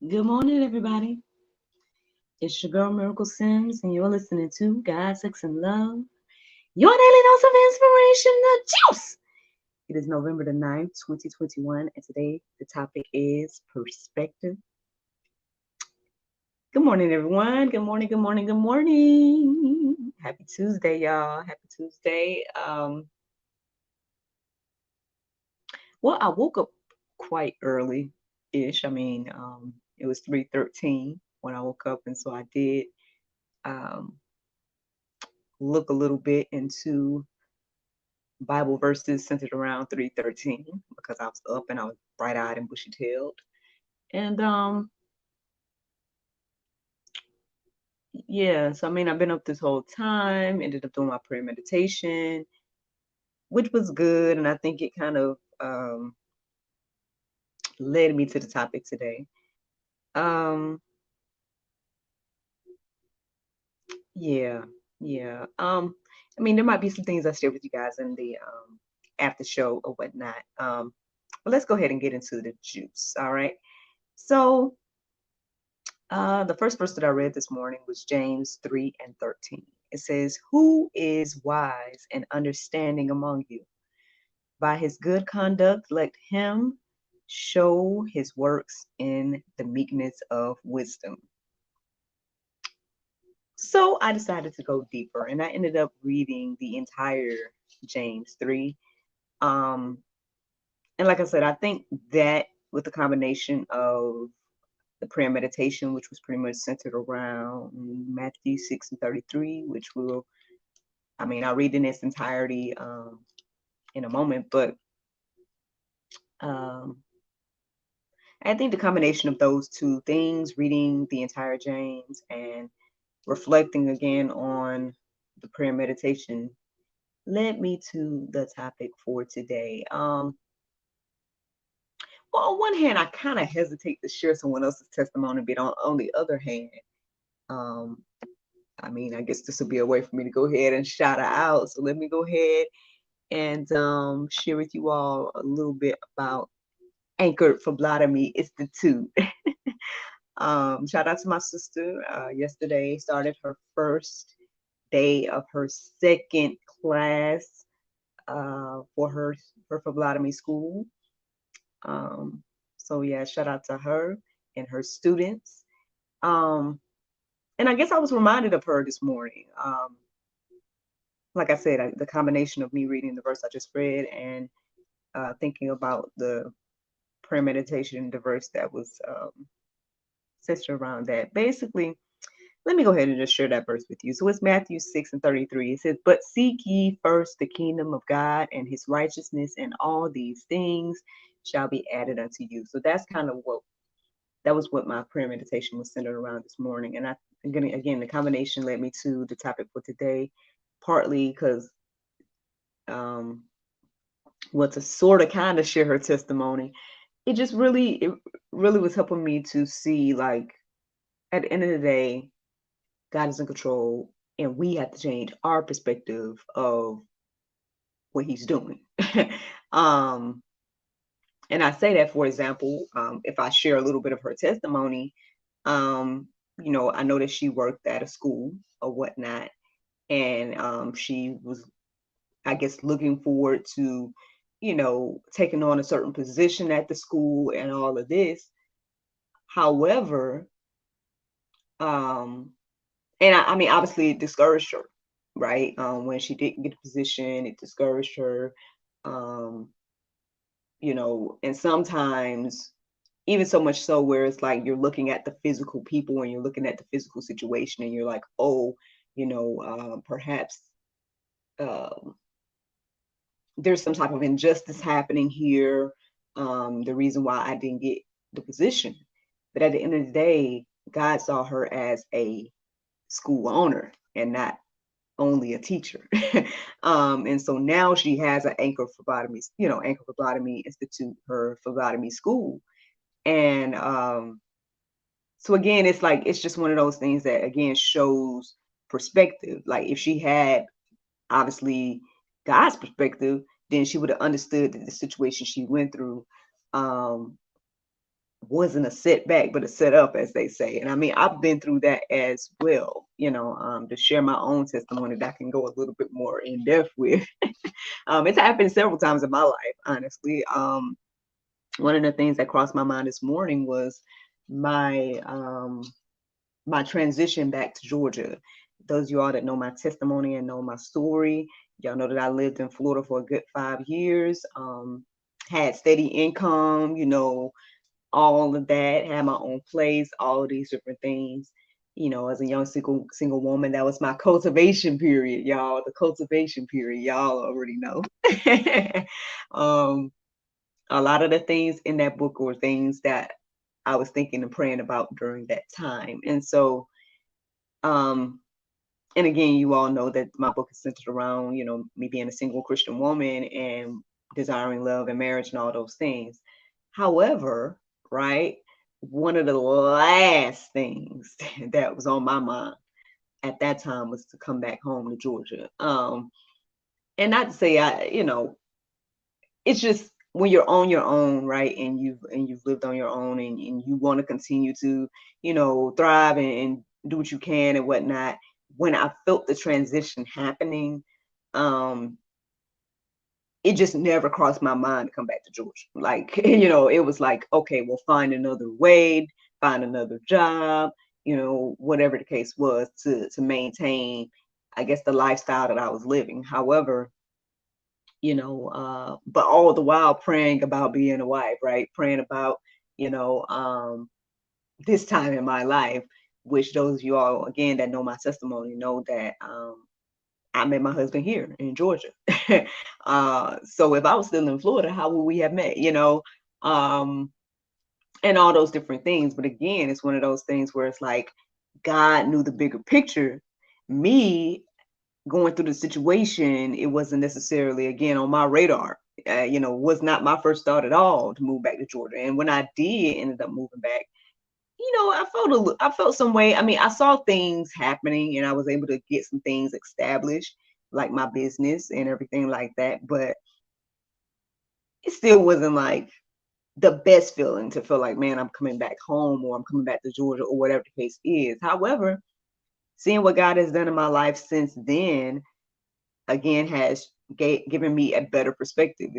Good morning, everybody. It's your girl Miracle Sims, and you're listening to God, Sex, and Love, your daily dose of inspiration, the juice. It is November the 9th, 2021, and today the topic is perspective. Good morning, everyone. Good morning, good morning, good morning. Happy Tuesday, y'all. Happy Tuesday. Well, I woke up quite early-ish. It was 3:13 when I woke up, and so I did um, look a little bit into Bible verses centered around 3:13 because I was up and I was bright-eyed and bushy-tailed. And yeah, so I've been up this whole time, ended up doing my prayer meditation, which was good, and I think it kind of led me to the topic today. Um yeah, yeah. There might be some things I share with you guys in the after show or whatnot. But let's go ahead and get into the juice. All right. So the first verse that I read this morning was James 3 and 13. It says, "Who is wise and understanding among you? By his good conduct, let him show his works in the meekness of wisdom." So I decided to go deeper and I ended up reading the entire James 3. Um, and like I said, I think that with the combination of the prayer meditation, which was pretty much centered around Matthew 6 and 33, which I'll read in its entirety in a moment, but um, I think the combination of those two things, reading the entire James and reflecting again on the prayer meditation, led me to the topic for today. Well, on one hand, I kind of hesitate to share someone else's testimony, but on the other hand, um, I guess this will be a way for me to go ahead and shout her out. So let me go ahead and share with you all a little bit about Anchored Phlebotomy Institute. Shout out to my sister. Yesterday started her first day of her second class for her phlebotomy school. So yeah, shout out to her and her students. Um, and I guess I was reminded of her this morning. Like I said, the combination of me reading the verse I just read and thinking about the prayer meditation, the verse that was centered around that. Basically, let me go ahead and just share that verse with you. So it's Matthew 6 and 33. It says, "But seek ye first the kingdom of God and his righteousness, and all these things shall be added unto you." So that's kind of that was what my prayer meditation was centered around this morning. And again, the combination led me to the topic for today, partly because um, to sort of kind of share her testimony. It really was helping me to see, like, at the end of the day, God is in control, and we have to change our perspective of what He's doing. um, and I say that, for example, if I share a little bit of her testimony, um, I know that she worked at a school or whatnot, and she was, I guess, looking forward to, taking on a certain position at the school and all of this. However, um, and obviously it discouraged her, right? When she didn't get a position, it discouraged her. Um, and sometimes even so much so where it's like you're looking at the physical people and you're looking at the physical situation and you're like, oh, perhaps um, there's some type of injustice happening here. The reason why I didn't get the position. But at the end of the day, God saw her as a school owner and not only a teacher. And so now she has an Anchor Phlebotomy Institute, her phlebotomy school. And so again, it's like, it's just one of those things that again shows perspective. Like if she had obviously God's perspective, then she would have understood that the situation she went through um, wasn't a setback, but a setup, as they say. And I mean, I've been through that as well, to share my own testimony that I can go a little bit more in depth with. It's happened several times in my life, honestly. One of the things that crossed my mind this morning was my my transition back to Georgia. Those of you all that know my testimony and know my story, y'all know that I lived in Florida for a good 5 years. Had steady income, all of that, had my own place, all of these different things. As a young single woman, that was my cultivation period, y'all. The cultivation period, y'all already know. um, a lot of the things in that book were things that I was thinking and praying about during that time. And so, and again, you all know that my book is centered around, me being a single Christian woman and desiring love and marriage and all those things. However, right, one of the last things that was on my mind at that time was to come back home to Georgia. And not to say it's just when you're on your own, right, and you've lived on your own, and you want to continue to, thrive and do what you can and whatnot. When I felt the transition happening, it just never crossed my mind to come back to Georgia. Like, it was like, okay, we'll find another way, find another job, whatever the case was to maintain, I guess, the lifestyle that I was living. However, but all the while praying about being a wife, right? Praying about, this time in my life, which those of you all, again, that know my testimony know that I met my husband here in Georgia. So if I was still in Florida, how would we have met, and all those different things. But again, it's one of those things where it's like God knew the bigger picture. Me going through the situation, it wasn't necessarily, again, on my radar. Was not my first thought at all to move back to Georgia. And when I did ended up moving back, I felt some way. I mean, I saw things happening and I was able to get some things established, like my business and everything like that. But it still wasn't like the best feeling to feel like, man, I'm coming back home or I'm coming back to Georgia or whatever the case is. However, seeing what God has done in my life since then, again, has given me a better perspective.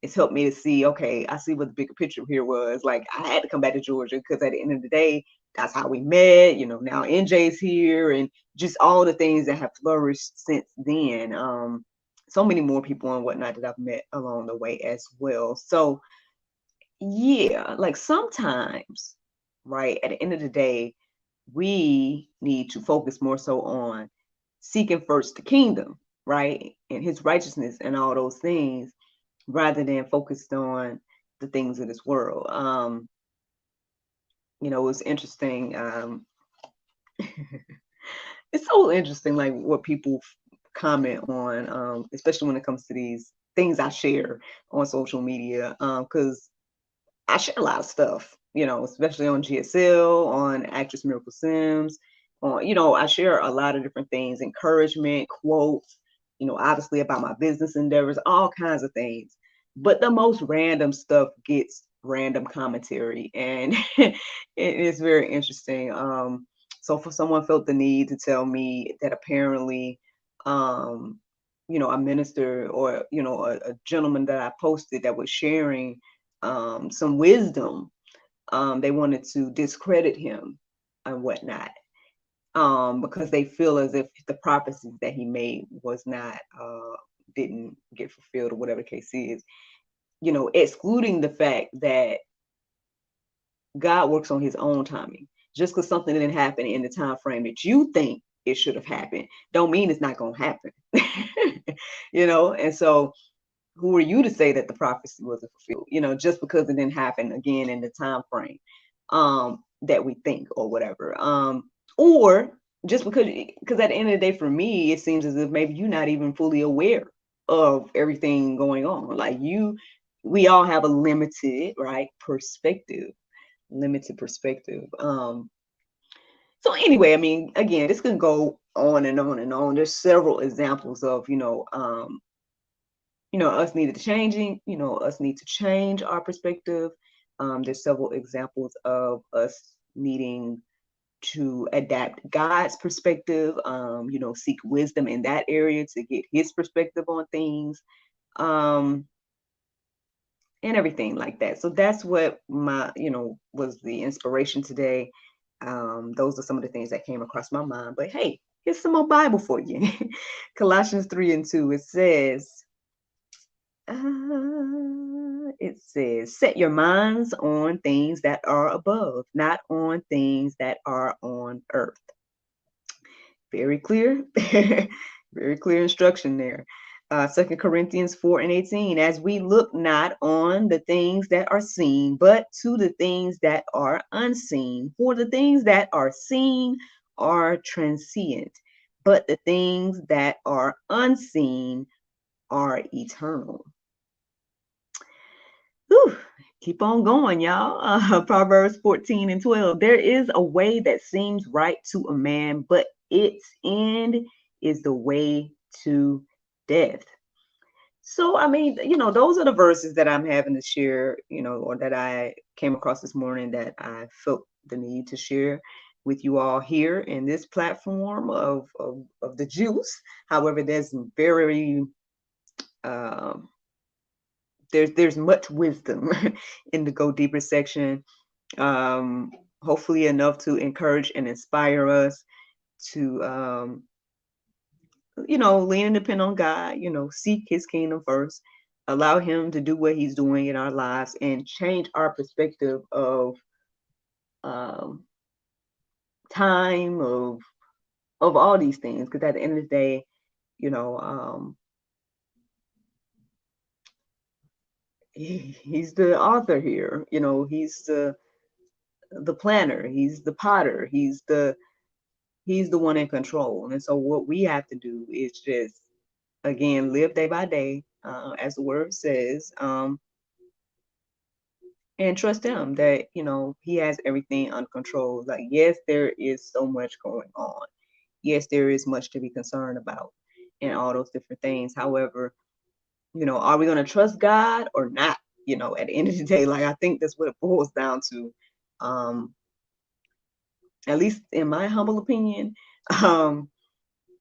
It's helped me to see, okay, I see what the bigger picture here was. Like, I had to come back to Georgia because at the end of the day, that's how we met. Now NJ's here and just all the things that have flourished since then. So many more people and whatnot that I've met along the way as well. So yeah, like sometimes, right, at the end of the day, we need to focus more so on seeking first the kingdom, right, and his righteousness and all those things, rather than focused on the things of this world. It's interesting. It's so interesting, like what people comment on, especially when it comes to these things I share on social media, because I share a lot of stuff, especially on GSL, on Actress Miracle Sims, on, I share a lot of different things, encouragement, quotes, obviously about my business endeavors, all kinds of things. But the most random stuff gets random commentary, and it's very interesting. So for someone felt the need to tell me that apparently, a minister or, a gentleman that I posted that was sharing some wisdom, they wanted to discredit him and whatnot, because they feel as if the prophecies that he made was not didn't get fulfilled or whatever the case is, excluding the fact that God works on his own timing. Just because something didn't happen in the time frame that you think it should have happened, don't mean it's not going to happen. And so who are you to say that the prophecy wasn't fulfilled? Just because it didn't happen again in the time frame that we think or whatever. Or just because at the end of the day, for me, it seems as if maybe you're not even fully aware of everything going on. Like we all have a limited, right, perspective. So anyway, I mean, again, this can go on and on and on. There's several examples of, us needed to changing, us need to change our perspective, There's several examples of us needing to adapt God's perspective, seek wisdom in that area to get his perspective on things, and everything like that. So that's what was the inspiration today. Those are some of the things that came across my mind. But hey, here's some more Bible for you. Colossians 3:2, it says, set your minds on things that are above, not on things that are on earth. Very clear, very clear instruction there. 2 Corinthians 4:18, as we look not on the things that are seen, but to the things that are unseen. For the things that are seen are transient, but the things that are unseen are eternal. Whew, keep on going, y'all. Proverbs 14:12. There is a way that seems right to a man, but its end is the way to death. So, I mean, those are the verses that I'm having to share, or that I came across this morning that I felt the need to share with you all here in this platform of the juice. However, there's very there's much wisdom in the Go Deeper section. Hopefully enough to encourage and inspire us to lean and depend on God, seek his kingdom first, allow him to do what he's doing in our lives and change our perspective of time, of all these things. Because at the end of the day, he's the author here, he's the planner, he's the potter, he's the one in control. And so what we have to do is just, again, live day by day, as the word says, and trust him that, he has everything under control. Like, yes, there is so much going on. Yes, there is much to be concerned about and all those different things. However, are we going to trust God or not? At the end of the day, like, I think that's what it boils down to. At least in my humble opinion, are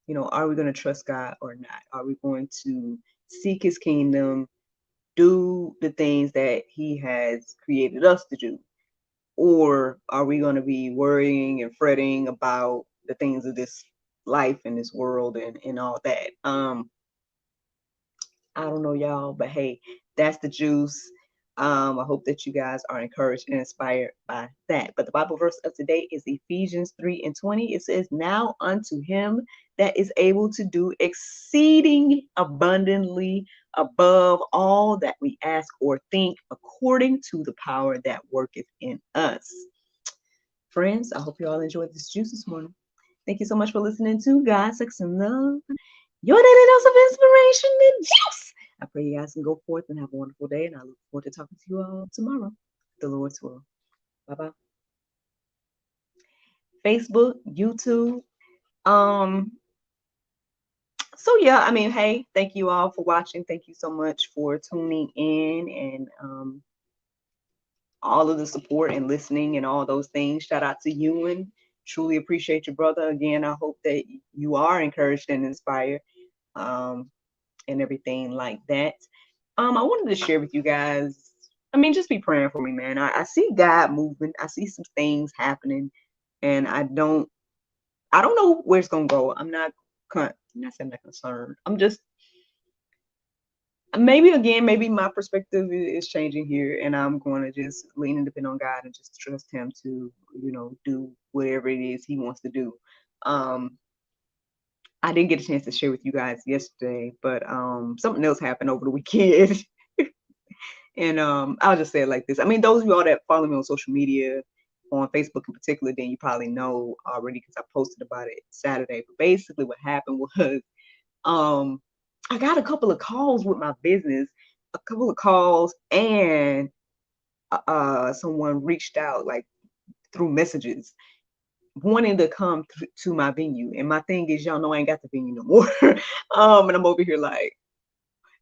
we going to trust God or not? Are we going to seek his kingdom, do the things that he has created us to do? Or are we going to be worrying and fretting about the things of this life and this world and all that? I don't know, y'all, but hey, that's the juice. I hope that you guys are encouraged and inspired by that. But the Bible verse of today is Ephesians 3:20. It says, now unto him that is able to do exceeding abundantly above all that we ask or think, according to the power that worketh in us. Friends, I hope you all enjoyed this juice this morning. Thank you so much for listening to God, Sex, and Love, your daily dose of inspiration and juice. I pray you guys can go forth and have a wonderful day, and I look forward to talking to you all tomorrow. The Lord's will. Bye-bye. Facebook, YouTube. So yeah, I mean, hey, thank you all for watching. Thank you so much for tuning in and all of the support and listening and all those things. Shout out to you and truly appreciate your brother. Again, I hope that you are encouraged and inspired. And everything like that. I wanted to share with you guys, I mean, just be praying for me, man. I see God moving. I see some things happening, and I don't know where it's gonna go. I'm not saying I'm not concerned. I'm just, maybe my perspective is changing here, and I'm going to just lean and depend on God and just trust him to, do whatever it is he wants to do. I didn't get a chance to share with you guys yesterday, but something else happened over the weekend. And I'll just say it like this. I mean, those of you all that follow me on social media, on Facebook in particular, then you probably know already because I posted about it Saturday. But basically what happened was I got a couple of calls with my business, and someone reached out like through messages wanting to come to my venue. And my thing is, y'all know I ain't got the venue no more. And I'm over here like,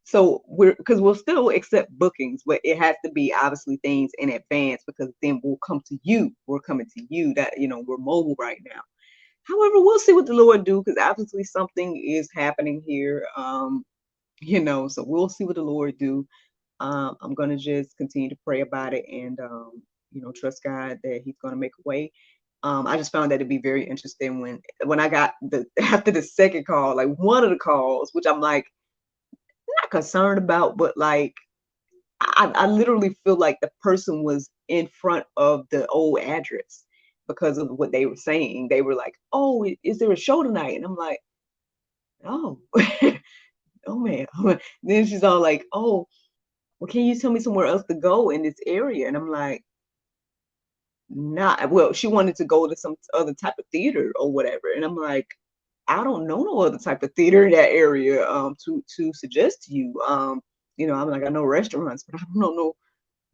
So because we'll still accept bookings, but it has to be obviously things in advance, because then we'll come to you. We're coming to you, that we're mobile right now. However, we'll see what the Lord do, because obviously something is happening here. So we'll see what the Lord do. I'm gonna just continue to pray about it, and trust God that He's gonna make a way. I just found that to be very interesting when I got the after the second call, like one of the calls, which I'm like not concerned about, but like I literally feel like the person was in front of the old address because of what they were saying. They were like, "Oh, is there a show tonight?" And I'm like, "Oh, oh man." Then she's all like, "Oh, well, can you tell me somewhere else to go in this area?" And I'm like, "Not." Well, she wanted to go to some other type of theater or whatever, and I'm like, "I don't know no other type of theater in that area to suggest to you." I'm like, I know restaurants, but I don't know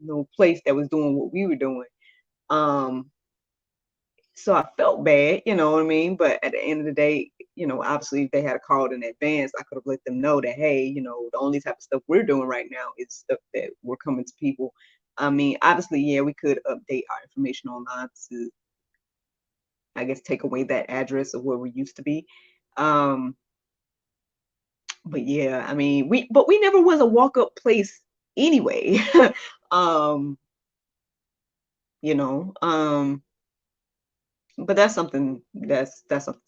no place that was doing what we were doing. Um, so I felt bad, you know what I mean? But at the end of the day, obviously if they had called in advance, I could have let them know that, hey, the only type of stuff we're doing right now is stuff that we're coming to people. I mean, obviously, yeah, we could update our information online to, I guess, take away that address of where we used to be. Um, but yeah, I mean, we never was a walk up place anyway. um, you know, um, but that's something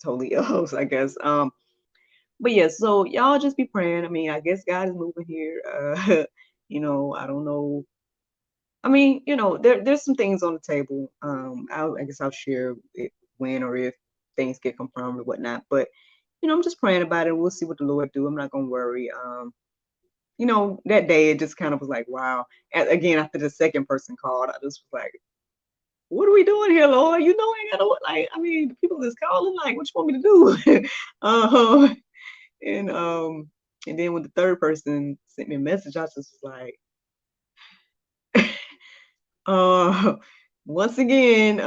totally else, I guess. But yeah, so y'all just be praying. I mean, I guess God is moving here. I don't know. I mean, there's some things on the table. I guess I'll share it when or if things get confirmed or whatnot. But I'm just praying about it. We'll see what the Lord do. I'm not gonna worry. That day it just kind of was like, wow. And again, after the second person called, I just was like, what are we doing here, Lord? I ain't gotta, like, I mean, the people that's calling, like, what you want me to do? um, and um, and then when the third person sent me a message, I just was like, uh, once again,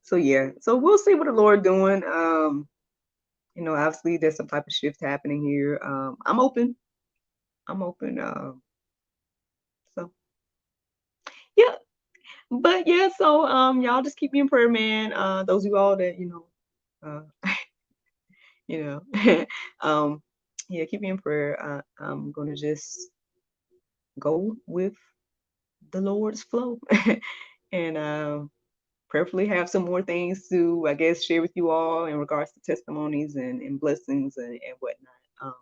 so yeah, so we'll see what the Lord doing. Obviously there's some type of shift happening here. I'm open. I'm open. So yeah, but yeah, so y'all just keep me in prayer, man. Those of you all that you know, um, yeah, keep me in prayer. I'm gonna just go with the Lord's flow, and prayerfully have some more things to, I guess, share with you all in regards to testimonies and blessings and whatnot.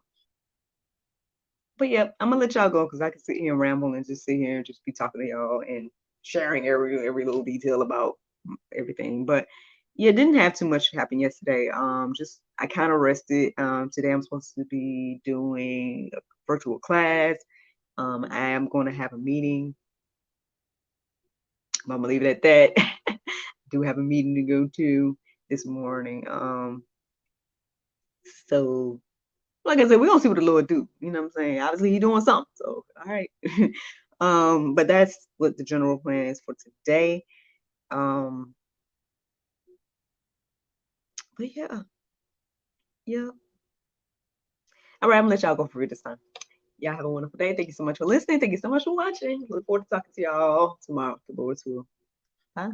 But yeah, I'm gonna let y'all go because I can sit here and ramble and just sit here and just be talking to y'all and sharing every little detail about everything. But yeah, didn't have too much happen yesterday. Just I kind of rested. Today I'm supposed to be doing a virtual class. I am going to have a meeting. I'm gonna leave it at that. Do have a meeting to go to this morning. So like I said, we're gonna see what the Lord do. You know what I'm saying? Obviously, He's doing something. So all right. But that's what the general plan is for today. Um, but yeah, yeah. All right, I'm gonna let y'all go for it this time. Y'all have a wonderful day. Thank you so much for listening. Thank you so much for watching. Look forward to talking to y'all tomorrow. The Lord's will. Bye.